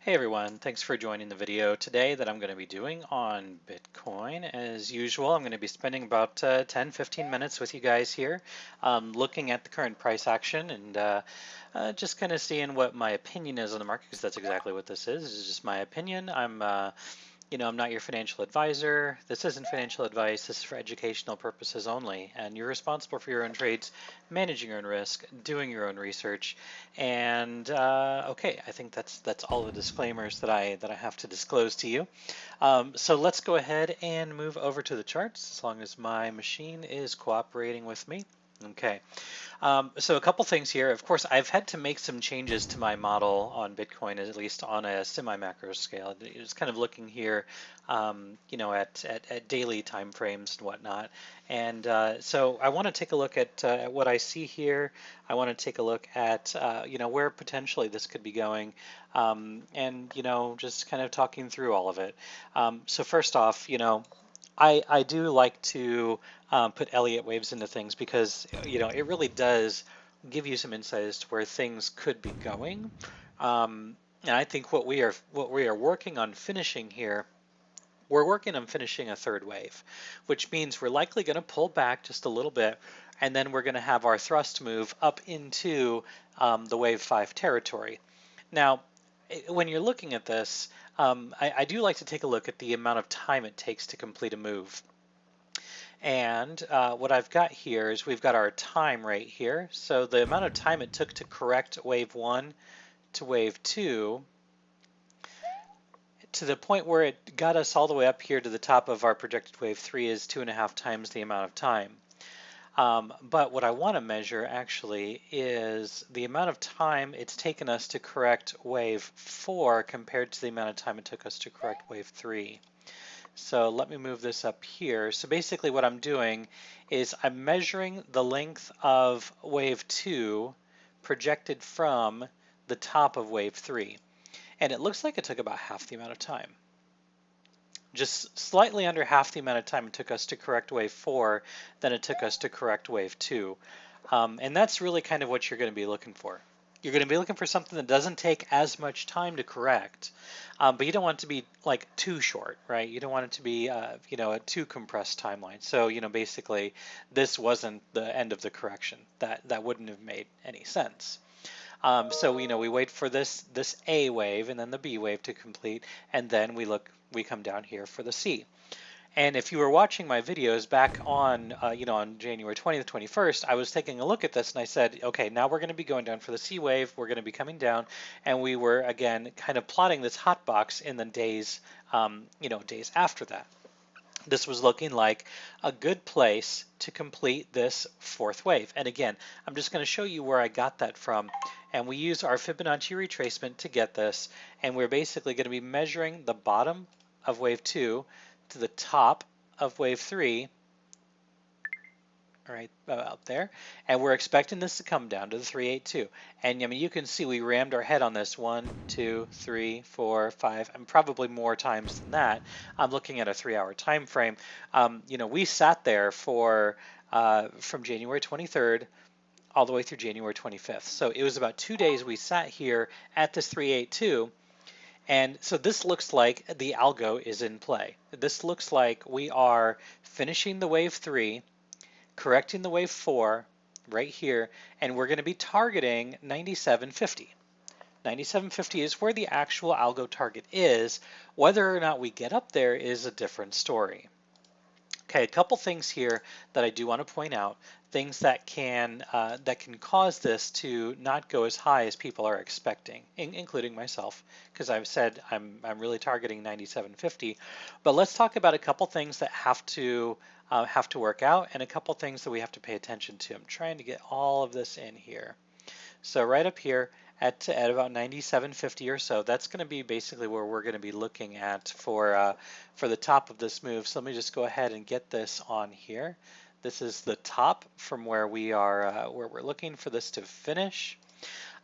Hey everyone, thanks for joining the video today that I'm going to be doing on Bitcoin. As usual, I'm going to be spending about 10-15 minutes with you guys here looking at the current price action and just kind of seeing what my opinion is on the market, because that's exactly what this is. This is just my opinion. I'm not your financial advisor. This isn't financial advice. This is for educational purposes only. And you're responsible for your own trades, managing your own risk, doing your own research. And okay, I think that's all the disclaimers that I have to disclose to you. So let's go ahead and move over to the charts as long as my machine is cooperating with me. Okay. So a couple things here. Of course, I've had to make some changes to my model on Bitcoin, at least on a semi-macro scale. It's kind of looking here, at daily time frames and whatnot. And so I want to take a look at what I see here. I want to take a look at, where potentially this could be going, and just kind of talking through all of it. So first off, I do like to put Elliott waves into things because it really does give you some insight as to where things could be going. And I think what we are working on finishing here, we're working on finishing a third wave, which means we're likely going to pull back just a little bit, and then we're going to have our thrust move up into the wave 5 territory. Now, when you're looking at this, I do like to take a look at the amount of time it takes to complete a move. And what I've got here is we've got our time right here. So the amount of time it took to correct wave 1 to wave 2 to the point where it got us all the way up here to the top of our projected wave 3 is 2.5 times the amount of time. But what I want to measure actually is the amount of time it's taken us to correct wave 4 compared to the amount of time it took us to correct wave 3. So let me move this up here. So basically what I'm doing is I'm measuring the length of wave 2 projected from the top of wave 3. And it looks like it took about half the amount of time. Just slightly under half the amount of time it took us to correct wave 4 than it took us to correct wave 2. And that's really kind of what you're going to be looking for. You're going to be looking for something that doesn't take as much time to correct, but you don't want it to be like too short, right? You don't want it to be, a too compressed timeline. So, basically, this wasn't the end of the correction. That wouldn't have made any sense. So, we wait for this A wave and then the B wave to complete, and then we come down here for the C. And if you were watching my videos back on, on January 20th, 21st, I was taking a look at this and I said, okay, now we're going to be going down for the C wave. We're going to be coming down, and we were again kind of plotting this hot box in the days, days after that. This was looking like a good place to complete this fourth wave. And again, I'm just going to show you where I got that from. And we use our Fibonacci retracement to get this. And we're basically going to be measuring the bottom of wave 2 to the top of wave 3, right out there, and we're expecting this to come down to the 382. And I mean, you can see we rammed our head on this 1, 2, 3, 4, 5, and probably more times than that. I'm looking at a 3-hour time frame. We sat there for from January 23rd all the way through January 25th. So it was about 2 days we sat here at this 382. And so this looks like the algo is in play. This looks like we are finishing the wave 3, correcting the wave 4 right here, and we're going to be targeting 9750. 9750 is where the actual algo target is. Whether or not we get up there is a different story. Okay, a couple things here that I do want to point out, things that can cause this to not go as high as people are expecting, including myself, because I've said I'm really targeting 97.50. But let's talk about a couple things that have to work out, and a couple things that we have to pay attention to. I'm trying to get all of this in here. So right up here at about 97.50 or so, that's going to be basically where we're going to be looking at for the top of this move. So let me just go ahead and get this on here. This is the top from where we are, where we're looking for this to finish.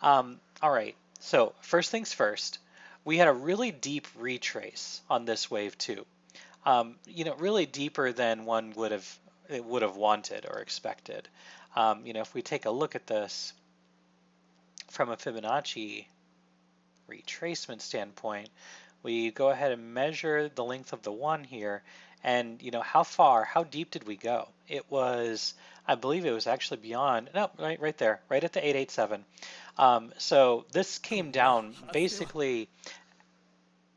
All right, so first things first, we had a really deep retrace on this wave 2. Really deeper than one would have wanted or expected. If we take a look at this from a Fibonacci retracement standpoint, we go ahead and measure the length of the one here, and how deep did we go? It was, I believe it was actually beyond, no, right there, right at the 887. So this came down basically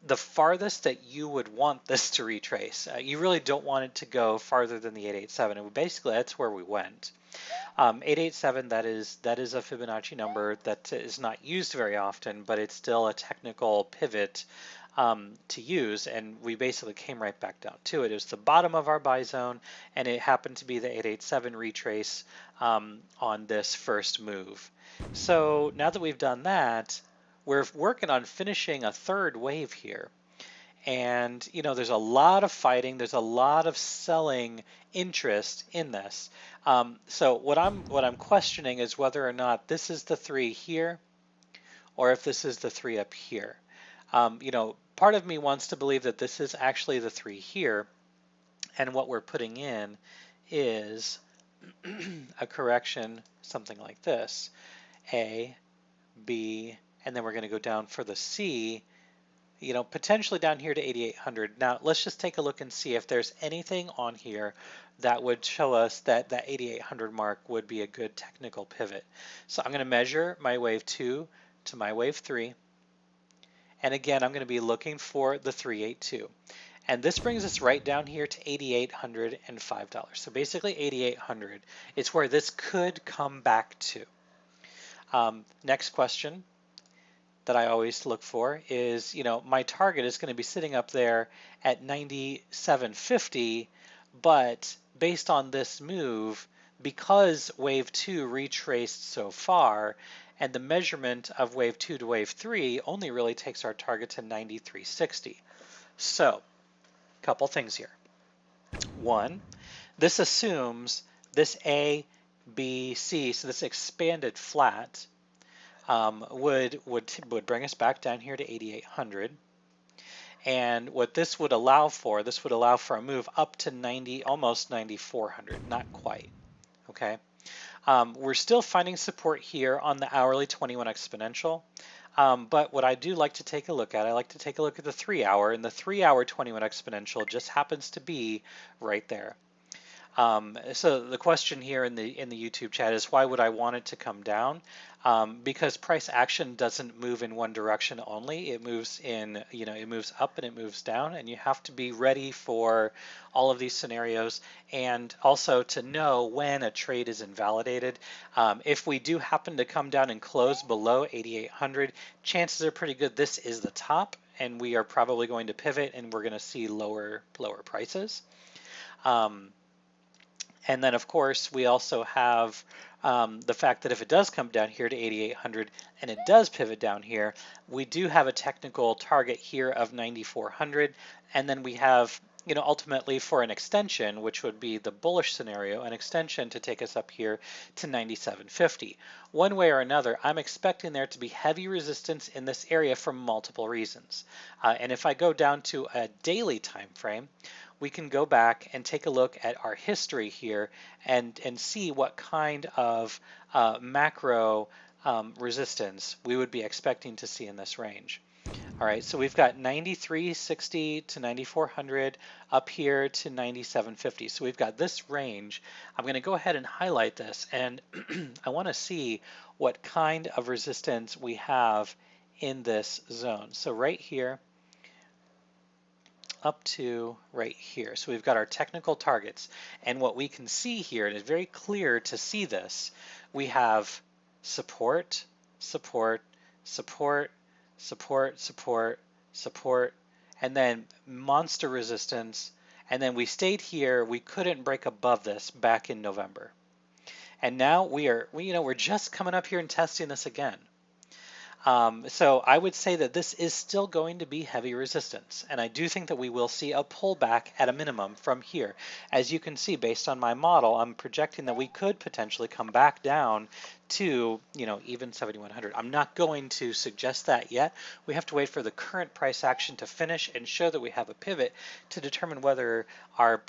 the farthest that you would want this to retrace. You really don't want it to go farther than the 887, and basically that's where we went. 887, that is a Fibonacci number that is not used very often, but it's still a technical pivot to use, and we basically came right back down to it. It was the bottom of our buy zone, and it happened to be the 887 retrace on this first move. So now that we've done that, we're working on finishing a third wave here. And there's a lot of fighting, there's a lot of selling interest in this. So what I'm questioning is whether or not this is the 3 here, or if this is the 3 up here. Part of me wants to believe that this is actually the 3 here, and what we're putting in is a correction, something like this: A, B, and then we're going to go down for the C, potentially down here to 8,800. Now let's just take a look and see if there's anything on here that would show us that that 8,800 mark would be a good technical pivot. So I'm going to measure my wave 2 to my wave 3. And again, I'm going to be looking for the 382. And this brings us right down here to $8,805. So basically 8,800 is where this could come back to. Next question that I always look for is, my target is going to be sitting up there at 97.50, but based on this move, because wave 2 retraced so far, and the measurement of wave 2 to wave 3 only really takes our target to 93.60. So, a couple things here. One, this assumes this A, B, C, so this expanded flat would bring us back down here to 8,800. And what this would allow for a move up to almost 9,400, not quite. Okay. We're still finding support here on the hourly 21 exponential. But what I do like to take a look at, I like to take a look at the 3 hour, and the 3 hour 21 exponential just happens to be right there. So the question here in the YouTube chat is, why would I want it to come down? Because price action doesn't move in one direction only. It moves in, it moves up and it moves down, and you have to be ready for all of these scenarios, and also to know when a trade is invalidated. If we do happen to come down and close below 8,800, chances are pretty good this is the top, and we are probably going to pivot, and we're going to see lower prices. And then, of course, we also have the fact that if it does come down here to 8,800 and it does pivot down here, we do have a technical target here of 9,400. And then we have, ultimately for an extension, which would be the bullish scenario, an extension to take us up here to 97.50. One way or another, I'm expecting there to be heavy resistance in this area for multiple reasons. And if I go down to a daily time frame, we can go back and take a look at our history here and see what kind of macro resistance we would be expecting to see in this range. All right, so we've got 93.60 to 9,400 up here to 97.50. So we've got this range. I'm going to go ahead and highlight this, and I want to see what kind of resistance we have in this zone. So right here, up to right here. So we've got our technical targets, and what we can see here, and it's very clear to see this, we have support, support, support, support, support, support, and then monster resistance, and then we stayed here. We couldn't break above this back in November, and now we're just coming up here and testing this again. So I would say that this is still going to be heavy resistance, and I do think that we will see a pullback at a minimum from here. As you can see, based on my model, I'm projecting that we could potentially come back down to, even 7,100. I'm not going to suggest that yet. We have to wait for the current price action to finish and show that we have a pivot to determine whether our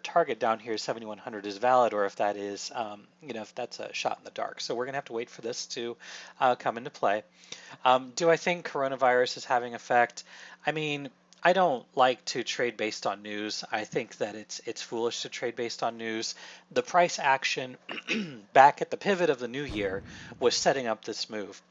target down here, 7,100, is valid, or if that is, if that's a shot in the dark. So we're going to have to wait for this to come into play. Do I think coronavirus is having effect? I mean, I don't like to trade based on news. I think that it's foolish to trade based on news. The price action back at the pivot of the new year was setting up this move.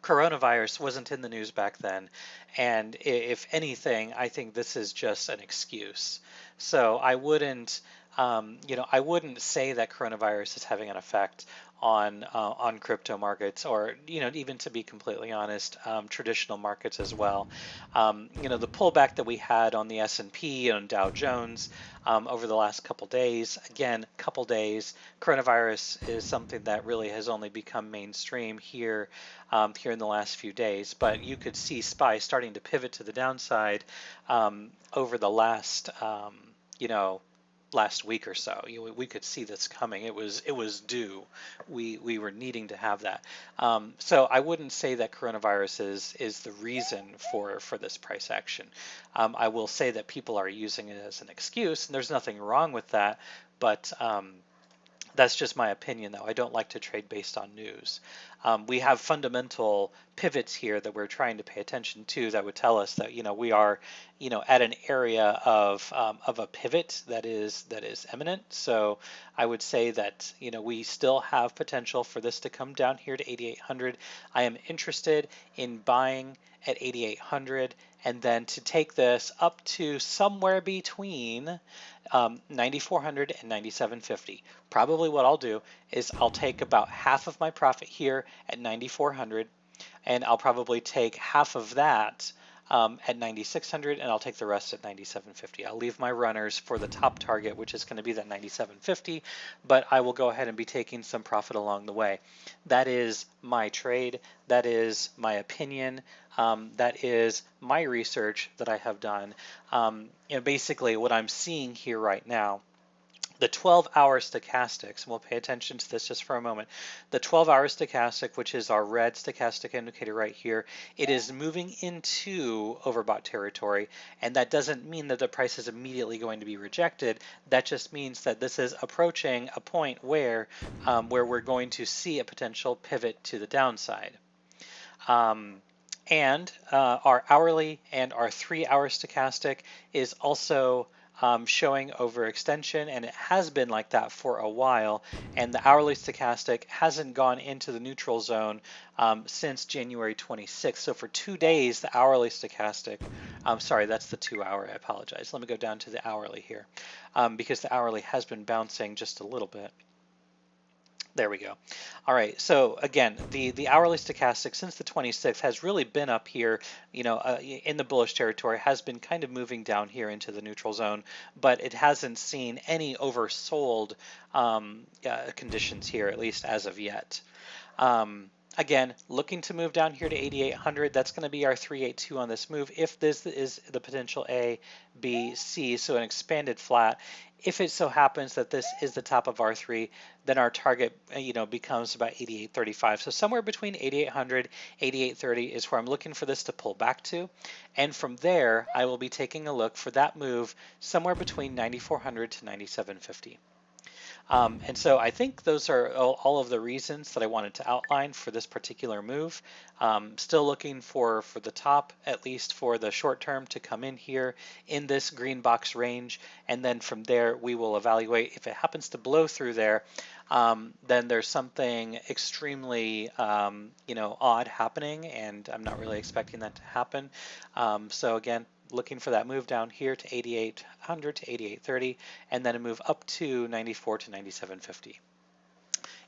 Coronavirus wasn't in the news back then, and if anything, I think this is just an excuse. So I wouldn't say that coronavirus is having an effect on crypto markets, or even, to be completely honest, traditional markets as well. The pullback that we had on the S&P and Dow Jones over the last couple days, again, couple days, coronavirus is something that really has only become mainstream here in the last few days. But you could see SPY starting to pivot to the downside over the last last week or so. We could see this coming. It was due. We were needing to have that. So I wouldn't say that coronavirus is the reason for this price action. I will say that people are using it as an excuse, and there's nothing wrong with that. But that's just my opinion, though. I don't like to trade based on news. We have fundamental pivots here that we're trying to pay attention to that would tell us that we are at an area of a pivot that is imminent. So I would say that we still have potential for this to come down here to 8,800. I am interested in buying at 8,800 and then to take this up to somewhere between 9,400 and 9,750. Probably what I'll do is I'll take about half of my profit here at 9,400, and I'll probably take half of that at 9,600, and I'll take the rest at 9,750. I'll leave my runners for the top target, which is going to be that 9,750, but I will go ahead and be taking some profit along the way. That is my trade. That is my opinion. That is my research that I have done. Basically what I'm seeing here right now, the 12-hour stochastics, and we'll pay attention to this just for a moment. The 12-hour stochastic, which is our red stochastic indicator right here, it is moving into overbought territory, and that doesn't mean that the price is immediately going to be rejected. That just means that this is approaching a point where we're going to see a potential pivot to the downside. And our hourly and our 3-hour stochastic is also showing overextension, and it has been like that for a while, and the hourly stochastic hasn't gone into the neutral zone since January 26th. So for 2 days, the hourly stochastic, sorry, that's the 2-hour, I apologize. Let me go down to the hourly here because the hourly has been bouncing just a little bit. There we go. All right, so again, the hourly stochastic since the 26th has really been up here, in the bullish territory, has been kind of moving down here into the neutral zone, but it hasn't seen any oversold conditions here, at least as of yet. Again, looking to move down here to 8,800. That's going to be our 382 on this move. If this is the potential A, B, C, so an expanded flat, if it so happens that this is the top of R3, then our target, becomes about 8,835. So somewhere between 8,800, 8,830 is where I'm looking for this to pull back to. And from there, I will be taking a look for that move somewhere between 9,400 to 9,750. And so I think those are all of the reasons that I wanted to outline for this particular move. Still looking for the top, at least for the short term, to come in here in this green box range, and then from there we will evaluate. If it happens to blow through there, then there's something extremely odd happening, and I'm not really expecting that to happen. So again, looking for that move down here to 8,800 to 8,830, and then a move up to 94 to 9750.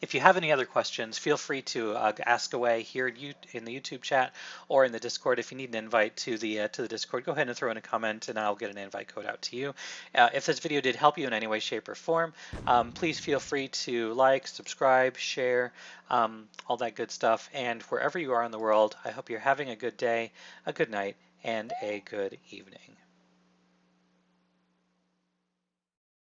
If you have any other questions, feel free to ask away here in the YouTube chat or in the Discord. If you need an invite to the Discord, go ahead and throw in a comment, and I'll get an invite code out to you. If this video did help you in any way, shape, or form, please feel free to like, subscribe, share, all that good stuff. And wherever you are in the world, I hope you're having a good day, a good night, and a good evening.